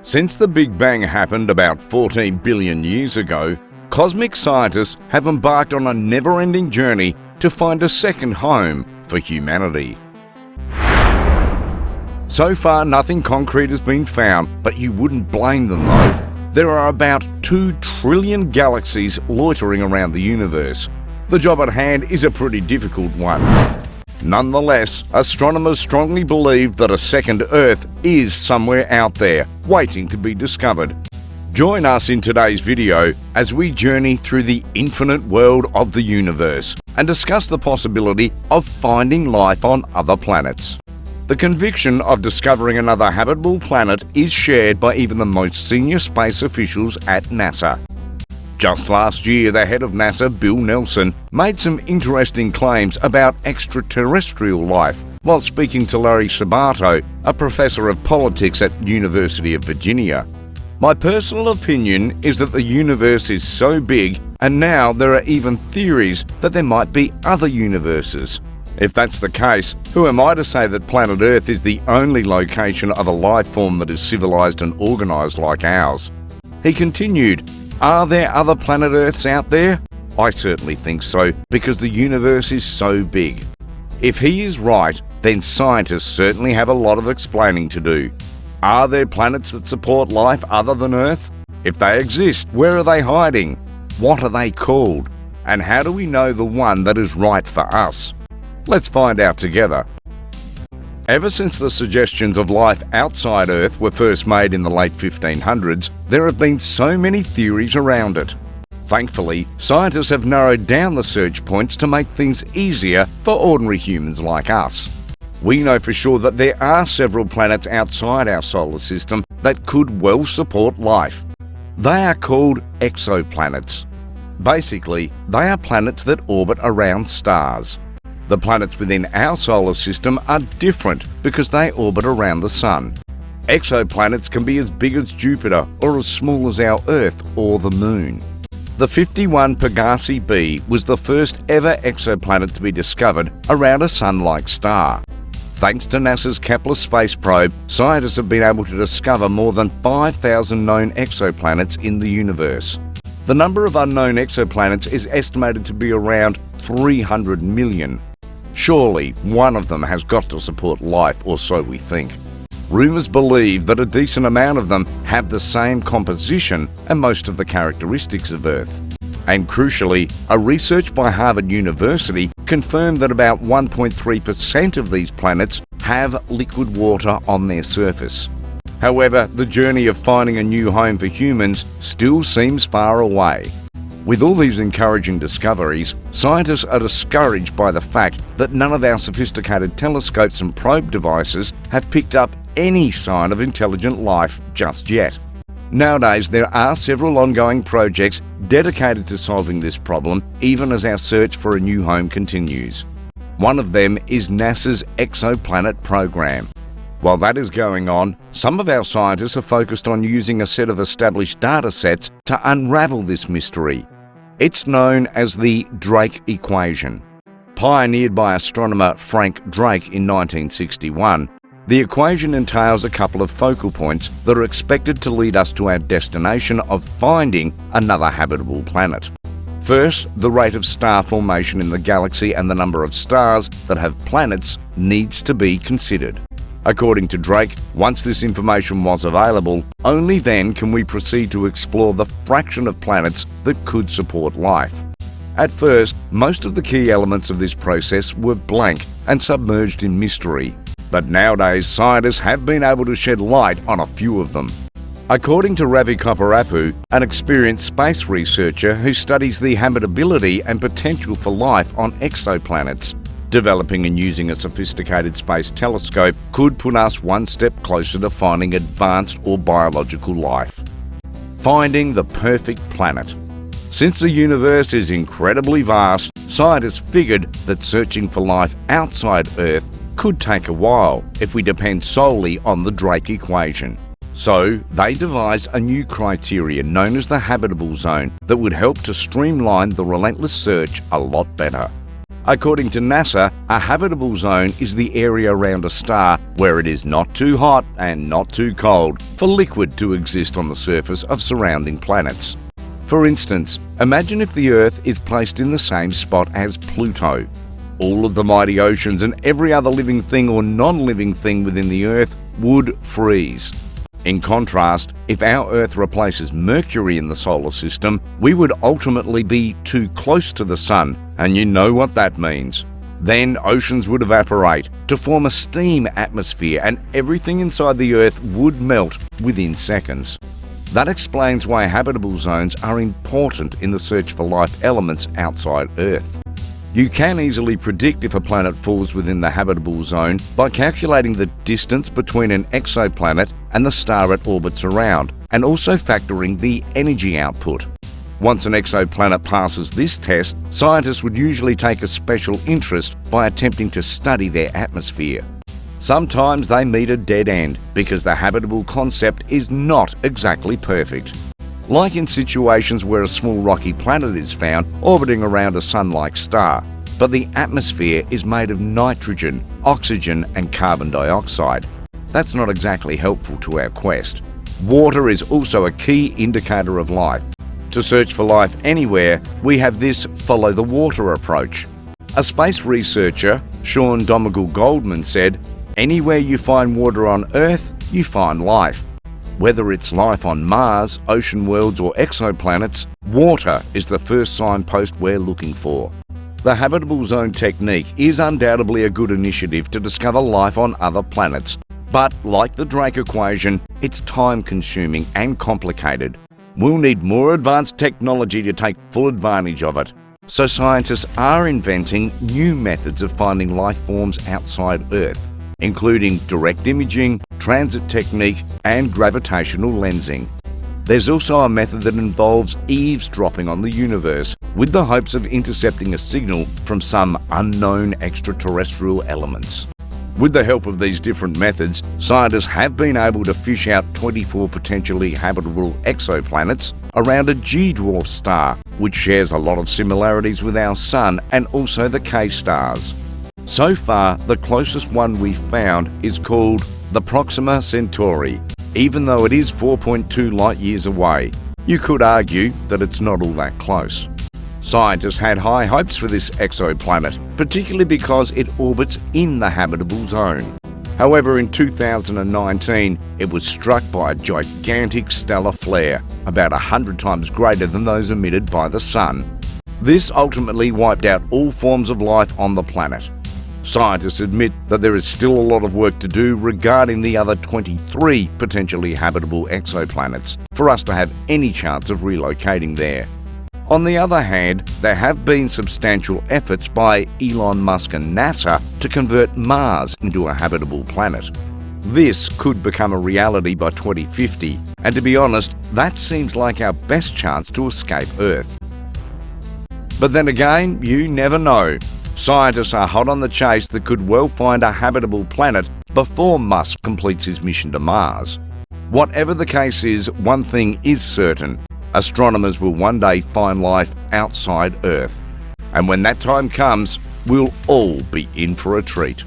Since the Big Bang happened about 14 billion years ago, cosmic scientists have embarked on a never-ending journey to find a second home for humanity. So far, nothing concrete has been found, but you wouldn't blame them though. There are about 2 trillion galaxies loitering around the universe. The job at hand is a pretty difficult one. Nonetheless, astronomers strongly believe that a second Earth is somewhere out there, waiting to be discovered. Join us in today's video as we journey through the infinite world of the universe and discuss the possibility of finding life on other planets. The conviction of discovering another habitable planet is shared by even the most senior space officials at NASA. Just last year, the head of NASA, Bill Nelson, made some interesting claims about extraterrestrial life while speaking to Larry Sabato, a professor of politics at University of Virginia. My personal opinion is that the universe is so big, and now there are even theories that there might be other universes. If that's the case, who am I to say that planet Earth is the only location of a life form that is civilized and organized like ours? He continued, "Are there other planet Earths out there? I certainly think so, because the universe is so big." If he is right, then scientists certainly have a lot of explaining to do. Are there planets that support life other than Earth? If they exist, where are they hiding? What are they called? And how do we know the one that is right for us? Let's find out together. Ever since the suggestions of life outside Earth were first made in the late 1500s, there have been so many theories around it. Thankfully, scientists have narrowed down the search points to make things easier for ordinary humans like us. We know for sure that there are several planets outside our solar system that could well support life. They are called exoplanets. Basically, they are planets that orbit around stars. The planets within our solar system are different because they orbit around the Sun. Exoplanets can be as big as Jupiter or as small as our Earth or the Moon. The 51 Pegasi b was the first ever exoplanet to be discovered around a Sun-like star. Thanks to NASA's Kepler space probe, scientists have been able to discover more than 5,000 known exoplanets in the universe. The number of unknown exoplanets is estimated to be around 300 million. Surely, one of them has got to support life, or so we think. Rumours believe that a decent amount of them have the same composition and most of the characteristics of Earth. And crucially, a research by Harvard University confirmed that about 1.3% of these planets have liquid water on their surface. However, the journey of finding a new home for humans still seems far away. With all these encouraging discoveries, scientists are discouraged by the fact that none of our sophisticated telescopes and probe devices have picked up any sign of intelligent life just yet. Nowadays, there are several ongoing projects dedicated to solving this problem, even as our search for a new home continues. One of them is NASA's Exoplanet program. While that is going on, some of our scientists are focused on using a set of established data sets to unravel this mystery. It's known as the Drake equation. Pioneered by astronomer Frank Drake in 1961, the equation entails a couple of focal points that are expected to lead us to our destination of finding another habitable planet. First, the rate of star formation in the galaxy and the number of stars that have planets needs to be considered. According to Drake, once this information was available, only then can we proceed to explore the fraction of planets that could support life. At first, most of the key elements of this process were blank and submerged in mystery, but nowadays scientists have been able to shed light on a few of them. According to Ravi Kopparapu, an experienced space researcher who studies the habitability and potential for life on exoplanets, developing and using a sophisticated space telescope could put us one step closer to finding advanced or biological life. Finding the perfect planet. Since the universe is incredibly vast, scientists figured that searching for life outside Earth could take a while if we depend solely on the Drake equation. So, they devised a new criterion known as the habitable zone that would help to streamline the relentless search a lot better. According to NASA, a habitable zone is the area around a star where it is not too hot and not too cold for liquid to exist on the surface of surrounding planets. For instance, imagine if the Earth is placed in the same spot as Pluto. All of the mighty oceans and every other living thing or non-living thing within the Earth would freeze. In contrast, if our Earth replaces Mercury in the solar system, we would ultimately be too close to the Sun, and you know what that means. Then oceans would evaporate to form a steam atmosphere and everything inside the Earth would melt within seconds. That explains why habitable zones are important in the search for life elements outside Earth. You can easily predict if a planet falls within the habitable zone by calculating the distance between an exoplanet and the star it orbits around, and also factoring the energy output. Once an exoplanet passes this test, scientists would usually take a special interest by attempting to study their atmosphere. Sometimes they meet a dead end because the habitable concept is not exactly perfect. Like in situations where a small rocky planet is found orbiting around a sun-like star, but the atmosphere is made of nitrogen, oxygen and carbon dioxide. That's not exactly helpful to our quest. Water is also a key indicator of life. To search for life anywhere, we have this follow the water approach. A space researcher, Sean Domingal Goldman, said, "Anywhere you find water on Earth, you find life. Whether it's life on Mars, ocean worlds or exoplanets, water is the first signpost we're looking for." The habitable zone technique is undoubtedly a good initiative to discover life on other planets, but like the Drake equation, it's time-consuming and complicated. We'll need more advanced technology to take full advantage of it. So scientists are inventing new methods of finding life forms outside Earth, including direct imaging, transit technique and gravitational lensing. There's also a method that involves eavesdropping on the universe with the hopes of intercepting a signal from some unknown extraterrestrial elements. With the help of these different methods, scientists have been able to fish out 24 potentially habitable exoplanets around a G-dwarf star, which shares a lot of similarities with our Sun and also the K-stars. So far, the closest one we've found is called the Proxima Centauri, even though it is 4.2 light-years away. You could argue that it's not all that close. Scientists had high hopes for this exoplanet, particularly because it orbits in the habitable zone. However, in 2019, it was struck by a gigantic stellar flare, about 100 times greater than those emitted by the Sun. This ultimately wiped out all forms of life on the planet. Scientists admit that there is still a lot of work to do regarding the other 23 potentially habitable exoplanets for us to have any chance of relocating there. On the other hand, there have been substantial efforts by Elon Musk and NASA to convert Mars into a habitable planet. This could become a reality by 2050, and to be honest, that seems like our best chance to escape Earth. But then again, you never know. Scientists are hot on the chase that could well find a habitable planet before Musk completes his mission to Mars. Whatever the case is, one thing is certain. Astronomers will one day find life outside Earth. And when that time comes, we'll all be in for a treat.